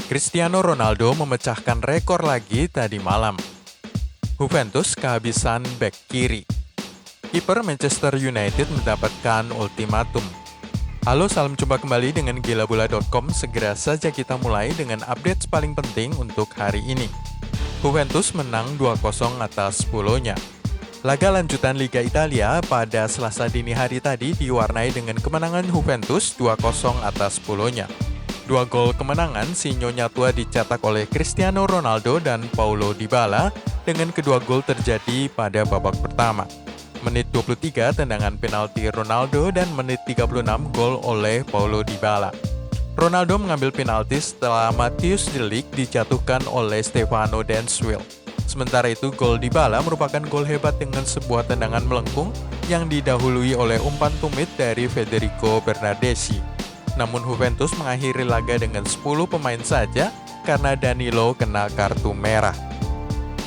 Cristiano Ronaldo memecahkan rekor lagi tadi malam. Juventus kehabisan bek kiri. Kiper Manchester United mendapatkan ultimatum. Halo, salam jumpa kembali dengan gilabola.com. Segera saja kita mulai dengan update paling penting untuk hari ini. Juventus menang 2-0 atas Bolonya. Laga lanjutan Liga Italia pada Selasa dini hari tadi diwarnai dengan kemenangan Juventus 2-0 atas Bolonya. Dua gol kemenangan si Nyonya Tua dicetak oleh Cristiano Ronaldo dan Paulo Dybala, dengan kedua gol terjadi pada babak pertama. Menit 23 tendangan penalti Ronaldo dan menit 36 gol oleh Paulo Dybala. Ronaldo mengambil penalti setelah Matthijs de Ligt dijatuhkan oleh Stefano Denswil. Sementara itu gol Dybala merupakan gol hebat dengan sebuah tendangan melengkung yang didahului oleh umpan tumit dari Federico Bernardeschi. Namun Juventus mengakhiri laga dengan 10 pemain saja karena Danilo kena kartu merah.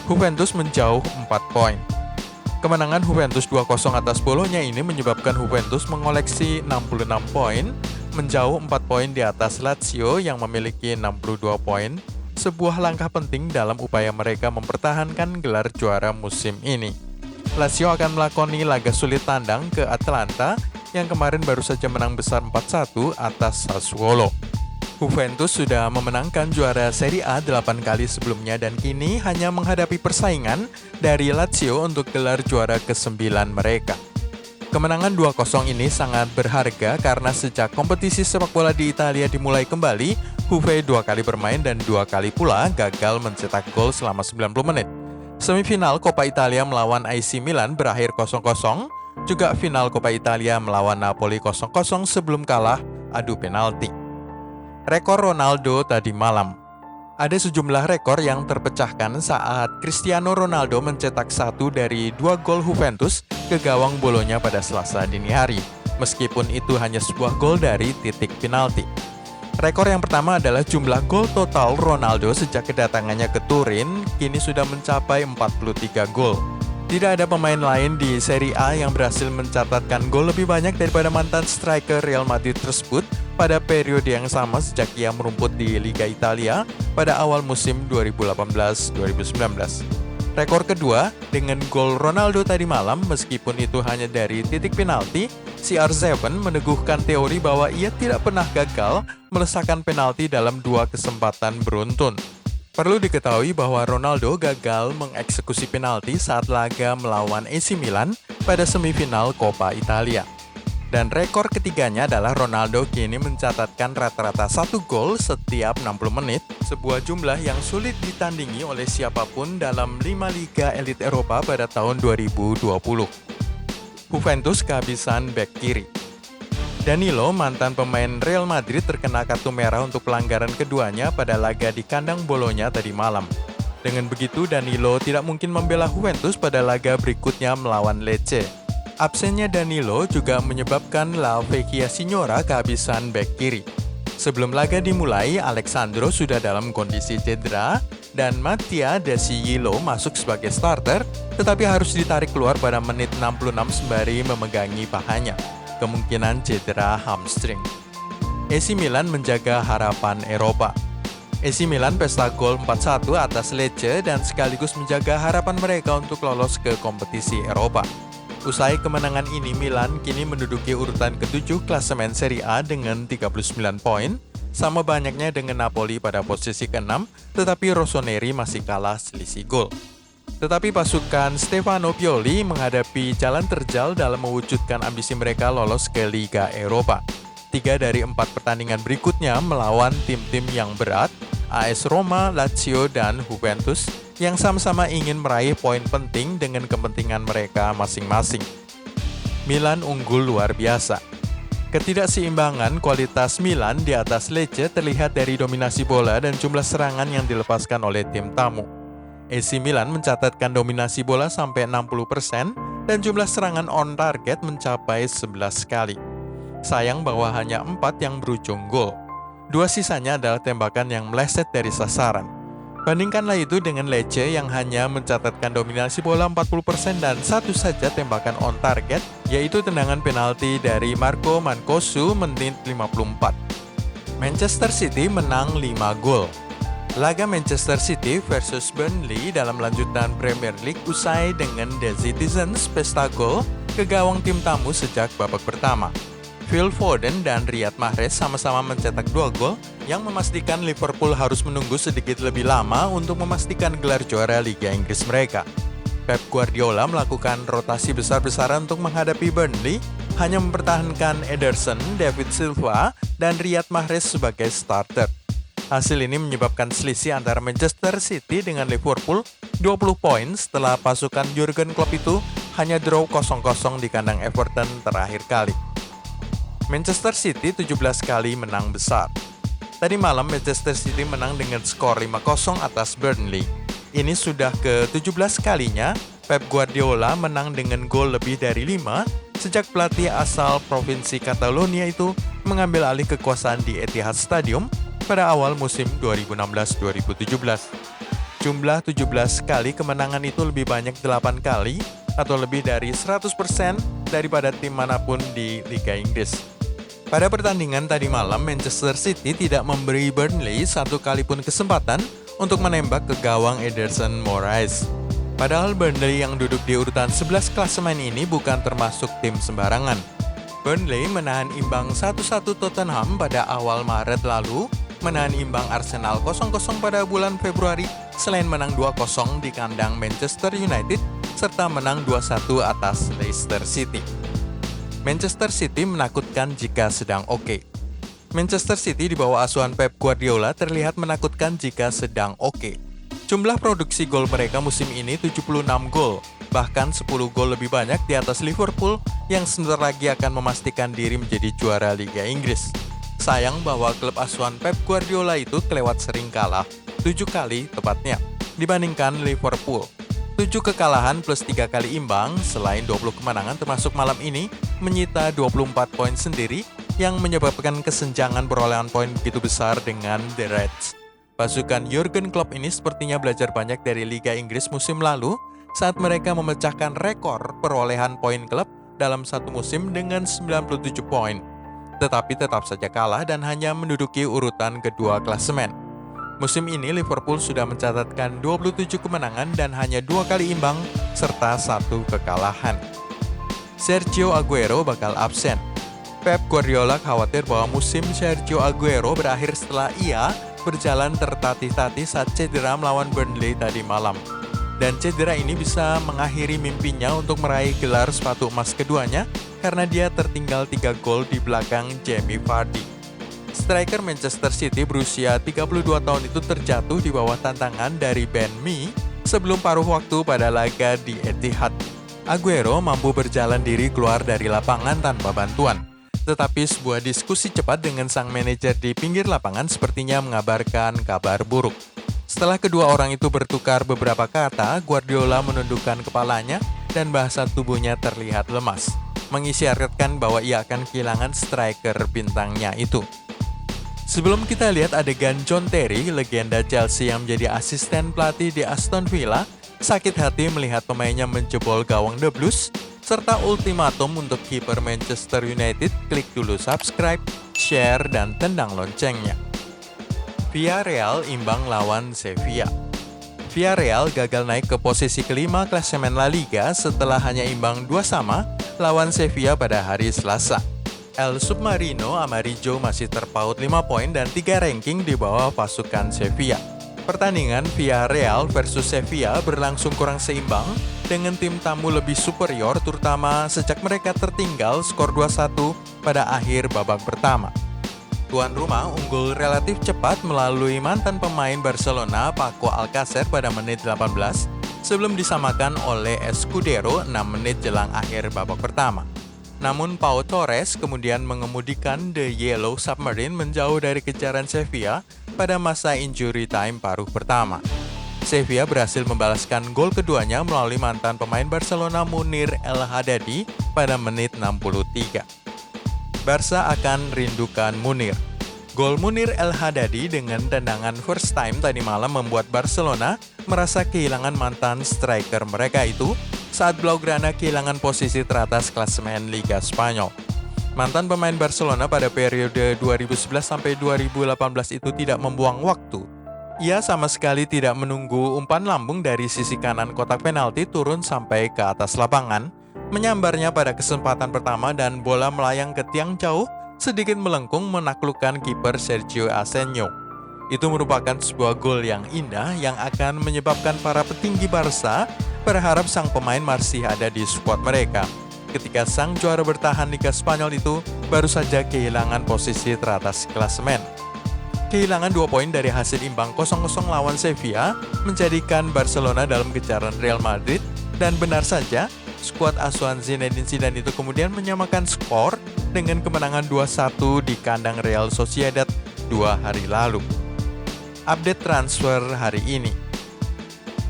Juventus menjauh 4 poin. Kemenangan Juventus 2-0 atas Bolonya ini menyebabkan Juventus mengoleksi 66 poin, menjauh 4 poin di atas Lazio yang memiliki 62 poin, sebuah langkah penting dalam upaya mereka mempertahankan gelar juara musim ini. Lazio akan melakoni laga sulit tandang ke Atalanta yang kemarin baru saja menang besar 4-1 atas Sassuolo. Juventus sudah memenangkan juara Serie A 8 kali sebelumnya dan kini hanya menghadapi persaingan dari Lazio untuk gelar juara ke-9 mereka. Kemenangan 2-0 ini sangat berharga karena sejak kompetisi sepak bola di Italia dimulai kembali, Juve 2 kali bermain dan 2 kali pula gagal mencetak gol selama 90 menit. Semifinal Coppa Italia melawan AC Milan berakhir 0-0, juga final Coppa Italia melawan Napoli 0-0 sebelum kalah adu penalti. Rekor Ronaldo tadi malam. Ada sejumlah rekor yang terpecahkan saat Cristiano Ronaldo mencetak satu dari 2 gol Juventus ke gawang Bolonya pada Selasa dini hari, meskipun itu hanya sebuah gol dari titik penalti. Rekor yang pertama adalah jumlah gol total Ronaldo sejak kedatangannya ke Turin, kini sudah mencapai 43 gol. Tidak ada pemain lain di Serie A yang berhasil mencatatkan gol lebih banyak daripada mantan striker Real Madrid tersebut pada periode yang sama sejak ia merumput di Liga Italia pada awal musim 2018-2019. Rekor kedua, dengan gol Ronaldo tadi malam, meskipun itu hanya dari titik penalti, CR7 meneguhkan teori bahwa ia tidak pernah gagal melesakkan penalti dalam 2 kesempatan beruntun. Perlu diketahui bahwa Ronaldo gagal mengeksekusi penalti saat laga melawan AC Milan pada semifinal Coppa Italia. Dan rekor ketiganya adalah Ronaldo kini mencatatkan rata-rata 1 gol setiap 60 menit, sebuah jumlah yang sulit ditandingi oleh siapapun dalam 5 liga elit Eropa pada tahun 2020. Juventus kehabisan bek kiri. Danilo, mantan pemain Real Madrid, terkena kartu merah untuk pelanggaran keduanya pada laga di kandang Bolonya tadi malam. Dengan begitu, Danilo tidak mungkin membela Juventus pada laga berikutnya melawan Lecce. Absennya Danilo juga menyebabkan La Vecchia Signora kehabisan bek kiri. Sebelum laga dimulai, Alexandro sudah dalam kondisi cedera dan Mattia Desillo masuk sebagai starter, tetapi harus ditarik keluar pada menit 66 sembari memegangi pahanya, kemungkinan cedera hamstring. AC Milan menjaga harapan Eropa. AC Milan pesta gol 4-1 atas Lecce dan sekaligus menjaga harapan mereka untuk lolos ke kompetisi Eropa. Usai kemenangan ini, Milan kini menduduki urutan ke-7 klasemen Serie A dengan 39 poin, sama banyaknya dengan Napoli pada posisi ke-6, tetapi Rossoneri masih kalah selisih gol. Tetapi pasukan Stefano Pioli menghadapi jalan terjal dalam mewujudkan ambisi mereka lolos ke Liga Eropa. 3 dari 4 pertandingan berikutnya melawan tim-tim yang berat, AS Roma, Lazio, dan Juventus, yang sama-sama ingin meraih poin penting dengan kepentingan mereka masing-masing. Milan unggul luar biasa. Ketidakseimbangan kualitas Milan di atas Lecce terlihat dari dominasi bola dan jumlah serangan yang dilepaskan oleh tim tamu. AC Milan mencatatkan dominasi bola sampai 60% dan jumlah serangan on target mencapai 11 kali. Sayang bahwa hanya 4 yang berujung gol. 2 sisanya adalah tembakan yang meleset dari sasaran. Bandingkanlah itu dengan Lecce yang hanya mencatatkan dominasi bola 40% dan 1 saja tembakan on target, yaitu tendangan penalti dari Marco Mancosu menit 54. Manchester City menang 5 gol. Laga Manchester City versus Burnley dalam lanjutan Premier League usai dengan The Citizens pesta gol ke gawang tim tamu sejak babak pertama. Phil Foden dan Riyad Mahrez sama-sama mencetak 2 gol yang memastikan Liverpool harus menunggu sedikit lebih lama untuk memastikan gelar juara Liga Inggris mereka. Pep Guardiola melakukan rotasi besar-besaran untuk menghadapi Burnley, hanya mempertahankan Ederson, David Silva, dan Riyad Mahrez sebagai starter. Hasil ini menyebabkan selisih antara Manchester City dengan Liverpool 20 poin setelah pasukan Jurgen Klopp itu hanya draw 0-0 di kandang Everton terakhir kali. Manchester City 17 kali menang besar. Tadi malam Manchester City menang dengan skor 5-0 atas Burnley. Ini sudah ke-17 kalinya Pep Guardiola menang dengan gol lebih dari 5 sejak pelatih asal provinsi Catalonia itu mengambil alih kekuasaan di Etihad Stadium pada awal musim 2016-2017. Jumlah 17 kali kemenangan itu lebih banyak 8 kali atau lebih dari 100% daripada tim manapun di Liga Inggris. Pada pertandingan tadi malam, Manchester City tidak memberi Burnley satu kali pun kesempatan untuk menembak ke gawang Ederson Moraes. Padahal Burnley yang duduk di urutan 11 klasemen ini bukan termasuk tim sembarangan. Burnley menahan imbang 1-1 Tottenham pada awal Maret lalu, menahan imbang Arsenal 0-0 pada bulan Februari, selain menang 2-0 di kandang Manchester United, serta menang 2-1 atas Leicester City. Manchester City menakutkan jika sedang oke. Manchester City di bawah asuhan Pep Guardiola terlihat menakutkan jika sedang oke. Jumlah produksi gol mereka musim ini 76 gol, bahkan 10 gol lebih banyak di atas Liverpool yang sebentar lagi akan memastikan diri menjadi juara Liga Inggris. Sayang bahwa klub asuhan Pep Guardiola itu kelewat sering kalah, 7 kali tepatnya, dibandingkan Liverpool. 7 kekalahan plus 3 kali imbang, selain 20 kemenangan termasuk malam ini, menyita 24 poin sendiri yang menyebabkan kesenjangan perolehan poin begitu besar dengan The Reds. Pasukan Jurgen Klopp ini sepertinya belajar banyak dari Liga Inggris musim lalu saat mereka memecahkan rekor perolehan poin klub dalam satu musim dengan 97 poin. Tetapi tetap saja kalah dan hanya menduduki urutan kedua klasemen. Musim ini Liverpool sudah mencatatkan 27 kemenangan dan hanya 2 kali imbang serta 1 kekalahan. Sergio Aguero bakal absen. Pep Guardiola khawatir bahwa musim Sergio Aguero berakhir setelah ia berjalan tertatih-tatih saat cedera melawan Burnley tadi malam. Dan cedera ini bisa mengakhiri mimpinya untuk meraih gelar sepatu emas keduanya karena dia tertinggal 3 gol di belakang Jamie Vardy. Striker Manchester City berusia 32 tahun itu terjatuh di bawah tantangan dari Ben Mee sebelum paruh waktu pada laga di Etihad. Aguero mampu berjalan diri keluar dari lapangan tanpa bantuan. Tetapi sebuah diskusi cepat dengan sang manajer di pinggir lapangan sepertinya mengabarkan kabar buruk. Setelah kedua orang itu bertukar beberapa kata, Guardiola menundukkan kepalanya dan bahasa tubuhnya terlihat lemas, mengisyaratkan bahwa ia akan kehilangan striker bintangnya itu. Sebelum kita lihat adegan John Terry, legenda Chelsea yang menjadi asisten pelatih di Aston Villa, sakit hati melihat pemainnya menjebol gawang The Blues, serta ultimatum untuk kiper Manchester United, klik dulu subscribe, share, dan tendang loncengnya. Villarreal imbang lawan Sevilla. Villarreal gagal naik ke posisi kelima klasemen La Liga setelah hanya imbang 2-2 lawan Sevilla pada hari Selasa. El Submarino Amarillo masih terpaut 5 poin dan 3 ranking di bawah pasukan Sevilla. Pertandingan Villarreal versus Sevilla berlangsung kurang seimbang dengan tim tamu lebih superior terutama sejak mereka tertinggal skor 2-1 pada akhir babak pertama. Tuan rumah unggul relatif cepat melalui mantan pemain Barcelona Paco Alcácer pada menit 18 sebelum disamakan oleh Escudero 6 menit jelang akhir babak pertama. Namun Pau Torres kemudian mengemudikan The Yellow Submarine menjauh dari kejaran Sevilla pada masa injury time paruh pertama. Sevilla berhasil membalaskan gol keduanya melalui mantan pemain Barcelona Munir El Haddadi pada menit 63. Barca akan rindukan Munir. Gol Munir El Haddadi dengan tendangan first time tadi malam membuat Barcelona merasa kehilangan mantan striker mereka itu saat Blaugrana kehilangan posisi teratas klasemen Liga Spanyol. Mantan pemain Barcelona pada periode 2011 sampai 2018 itu tidak membuang waktu Ia sama sekali tidak menunggu umpan lambung dari sisi kanan kotak penalti turun sampai ke atas lapangan, menyambarnya pada kesempatan pertama dan bola melayang ke tiang jauh, sedikit melengkung menaklukkan kiper Sergio Asenjo. Itu merupakan sebuah gol yang indah yang akan menyebabkan para petinggi Barca berharap sang pemain masih ada di skuad mereka. Ketika sang juara bertahan Liga Spanyol itu baru saja kehilangan posisi teratas klasemen. Kehilangan 2 poin dari hasil imbang 0-0 lawan Sevilla menjadikan Barcelona dalam kejaran Real Madrid, dan benar saja, skuad asuhan Zinedine Zidane itu kemudian menyamakan skor dengan kemenangan 2-1 di kandang Real Sociedad 2 hari lalu. Update transfer hari ini.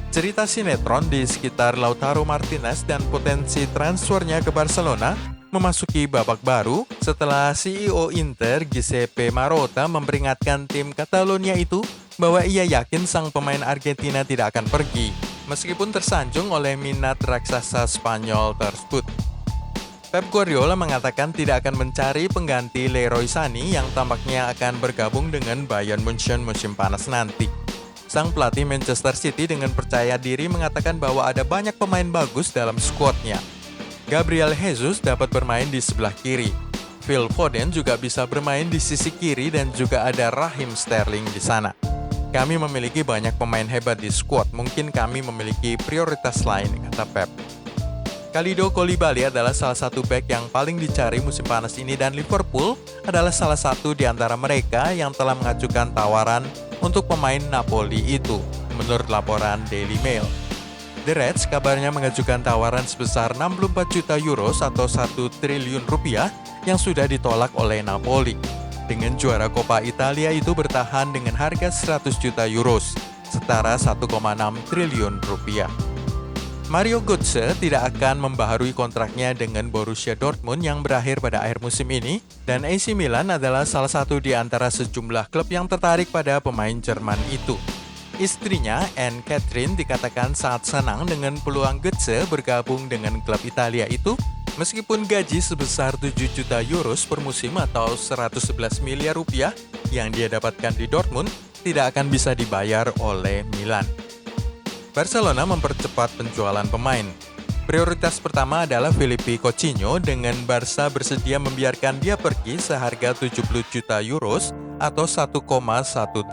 Cerita sinetron di sekitar Lautaro Martinez dan potensi transfernya ke Barcelona memasuki babak baru setelah CEO Inter Giuseppe Marotta memperingatkan tim Catalonia itu bahwa ia yakin sang pemain Argentina tidak akan pergi, meskipun tersanjung oleh minat raksasa Spanyol tersebut. Pep Guardiola mengatakan tidak akan mencari pengganti Leroy Sané yang tampaknya akan bergabung dengan Bayern Munchen musim panas nanti. Sang pelatih Manchester City dengan percaya diri mengatakan bahwa ada banyak pemain bagus dalam skuadnya. Gabriel Jesus dapat bermain di sebelah kiri. Phil Foden juga bisa bermain di sisi kiri dan juga ada Raheem Sterling di sana. Kami memiliki banyak pemain hebat di skuad, mungkin kami memiliki prioritas lain, kata Pep. Kalidou Koulibaly adalah salah satu bek yang paling dicari musim panas ini dan Liverpool adalah salah satu di antara mereka yang telah mengajukan tawaran untuk pemain Napoli itu, menurut laporan Daily Mail. The Reds kabarnya mengajukan tawaran sebesar 64 juta euros atau 1 triliun rupiah yang sudah ditolak oleh Napoli. Dengan juara Coppa Italia itu bertahan dengan harga 100 juta euros, setara 1,6 triliun rupiah. Mario Götze tidak akan membaharui kontraknya dengan Borussia Dortmund yang berakhir pada akhir musim ini, dan AC Milan adalah salah satu di antara sejumlah klub yang tertarik pada pemain Jerman itu. Istrinya, Anne Catherine, dikatakan sangat senang dengan peluang Götze bergabung dengan klub Italia itu, meskipun gaji sebesar 7 juta euros per musim atau 111 miliar rupiah yang dia dapatkan di Dortmund tidak akan bisa dibayar oleh Milan. Barcelona mempercepat penjualan pemain. Prioritas pertama adalah Philippe Coutinho dengan Barca bersedia membiarkan dia pergi seharga 70 juta euros atau 1,1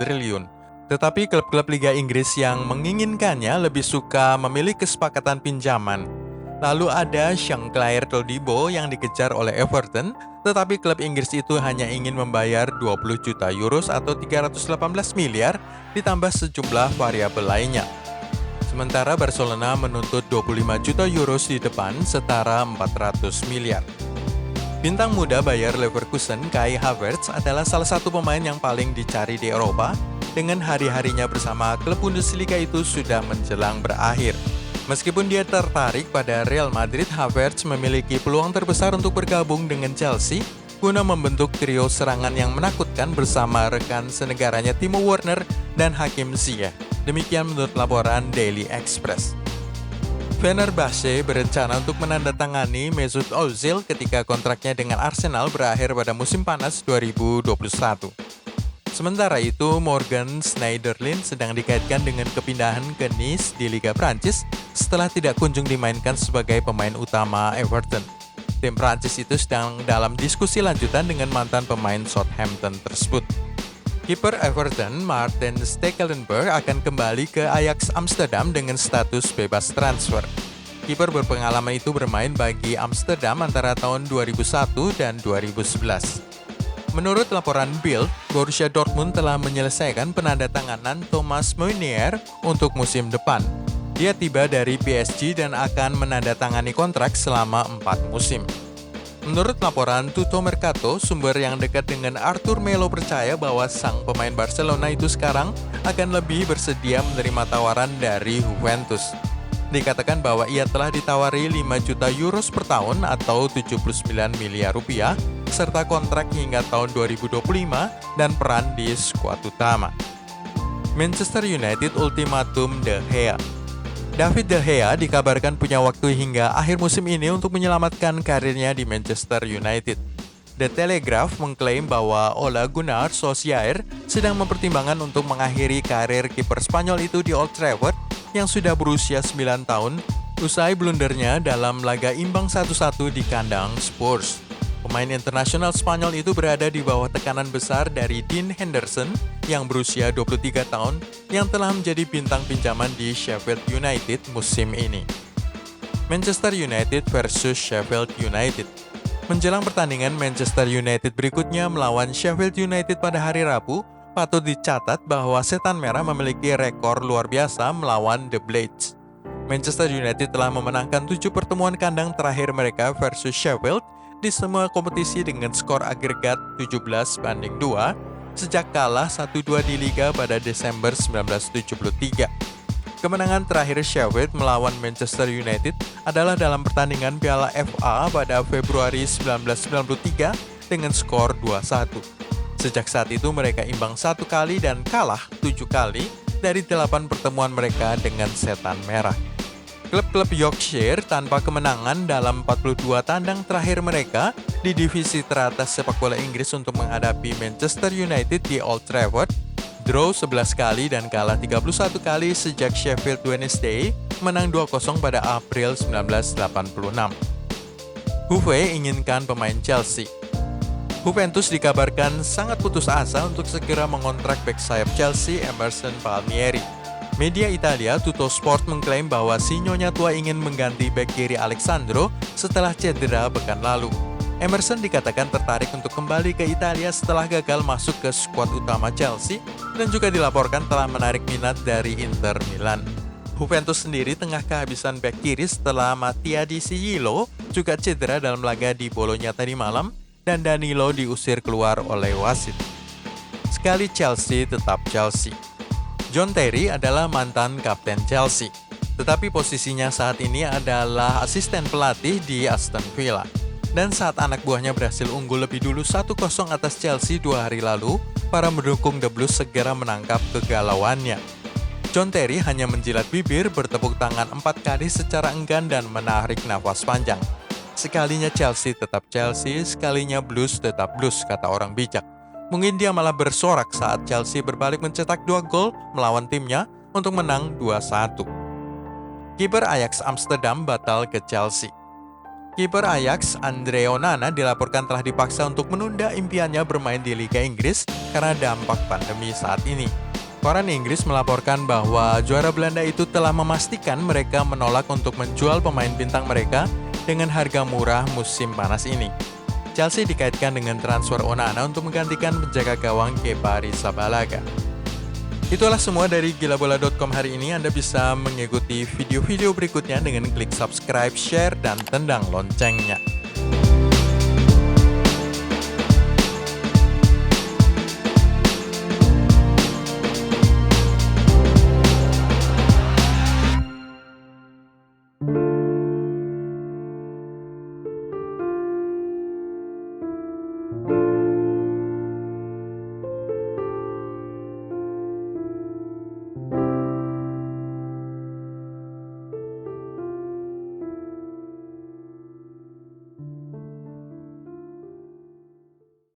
triliun. Tetapi klub-klub Liga Inggris yang menginginkannya lebih suka memilih kesepakatan pinjaman. Lalu ada Jean-Claire Todibo yang dikejar oleh Everton, tetapi klub Inggris itu hanya ingin membayar 20 juta euros atau 318 miliar ditambah sejumlah variabel lainnya. Sementara Barcelona menuntut 25 juta euros di depan setara 400 miliar. Bintang muda Bayer Leverkusen Kai Havertz adalah salah satu pemain yang paling dicari di Eropa. Dengan hari-harinya bersama klub Bundesliga itu sudah menjelang berakhir. Meskipun dia tertarik pada Real Madrid, Havertz memiliki peluang terbesar untuk bergabung dengan Chelsea guna membentuk trio serangan yang menakutkan bersama rekan senegaranya Timo Werner dan Hakim Ziyech. Demikian menurut laporan Daily Express. Fenerbahce berencana untuk menandatangani Mesut Ozil ketika kontraknya dengan Arsenal berakhir pada musim panas 2021. Sementara itu, Morgan Schneiderlin sedang dikaitkan dengan kepindahan ke Nice di Liga Prancis setelah tidak kunjung dimainkan sebagai pemain utama Everton. Tim Prancis itu sedang dalam diskusi lanjutan dengan mantan pemain Southampton tersebut. Kiper Everton, Martin Stekelenburg akan kembali ke Ajax Amsterdam dengan status bebas transfer. Kiper berpengalaman itu bermain bagi Amsterdam antara tahun 2001 dan 2011. Menurut laporan Bild, Borussia Dortmund telah menyelesaikan penandatanganan Thomas Meunier untuk musim depan. Dia tiba dari PSG dan akan menandatangani kontrak selama 4 musim. Menurut laporan Tutto Mercato, sumber yang dekat dengan Arthur Melo percaya bahwa sang pemain Barcelona itu sekarang akan lebih bersedia menerima tawaran dari Juventus. Dikatakan bahwa ia telah ditawari 5 juta euros per tahun atau 79 miliar rupiah, serta kontrak hingga tahun 2025 dan peran di skuad utama. Manchester United ultimatum De Gea. David De Gea dikabarkan punya waktu hingga akhir musim ini untuk menyelamatkan karirnya di Manchester United. The Telegraph mengklaim bahwa Ole Gunnar Solskjaer sedang mempertimbangkan untuk mengakhiri karir kiper Spanyol itu di Old Trafford yang sudah berusia 9 tahun usai blundernya dalam laga imbang 1-1 di kandang Spurs. Pemain internasional Spanyol itu berada di bawah tekanan besar dari Dean Henderson yang berusia 23 tahun yang telah menjadi bintang pinjaman di Sheffield United musim ini. Manchester United versus Sheffield United. Menjelang pertandingan Manchester United berikutnya melawan Sheffield United pada hari Rabu, patut dicatat bahwa Setan Merah memiliki rekor luar biasa melawan The Blades. Manchester United telah memenangkan 7 pertemuan kandang terakhir mereka versus Sheffield di semua kompetisi dengan skor agregat 17-2 sejak kalah 1-2 di Liga pada Desember 1973. Kemenangan terakhir Sheffield melawan Manchester United adalah dalam pertandingan Piala FA pada Februari 1993 dengan skor 2-1. Sejak saat itu mereka imbang 1 kali dan kalah 7 kali dari 8 pertemuan mereka dengan Setan Merah. Klub-klub Yorkshire tanpa kemenangan dalam 42 tandang terakhir mereka di divisi teratas sepak bola Inggris untuk menghadapi Manchester United di Old Trafford, draw 11 kali dan kalah 31 kali sejak Sheffield Wednesday menang 2-0 pada April 1986. Juve inginkan pemain Chelsea. Juventus dikabarkan sangat putus asa untuk segera mengontrak bek sayap Chelsea Emerson Palmieri. Media Italia Tuttosport mengklaim bahwa si Nyonya Tua ingin mengganti bek kiri Alexandro setelah cedera pekan lalu. Emerson dikatakan tertarik untuk kembali ke Italia setelah gagal masuk ke skuad utama Chelsea dan juga dilaporkan telah menarik minat dari Inter Milan. Juventus sendiri tengah kehabisan bek kiri setelah Mattia Di Sigillo juga cedera dalam laga di Bologna tadi malam dan Danilo diusir keluar oleh wasit. Sekali Chelsea tetap Chelsea. John Terry adalah mantan kapten Chelsea, tetapi posisinya saat ini adalah asisten pelatih di Aston Villa. Dan saat anak buahnya berhasil unggul lebih dulu 1-0 atas Chelsea 2 hari lalu, para pendukung The Blues segera menangkap kegalauannya. John Terry hanya menjilat bibir, bertepuk tangan 4 kali secara enggan dan menarik nafas panjang. Sekalinya Chelsea tetap Chelsea, sekalinya Blues tetap Blues, kata orang bijak. Mungkin dia malah bersorak saat Chelsea berbalik mencetak 2 gol melawan timnya untuk menang 2-1. Kiper Ajax Amsterdam batal ke Chelsea. Kiper Ajax Andre Onana dilaporkan telah dipaksa untuk menunda impiannya bermain di Liga Inggris karena dampak pandemi saat ini. Koran Inggris melaporkan bahwa juara Belanda itu telah memastikan mereka menolak untuk menjual pemain bintang mereka dengan harga murah musim panas ini. Chelsea dikaitkan dengan transfer Onana untuk menggantikan penjaga gawang Kepa Arrizabalaga. Itulah semua dari gilabola.com hari ini. Anda bisa mengikuti video-video berikutnya dengan klik subscribe, share, dan tendang loncengnya.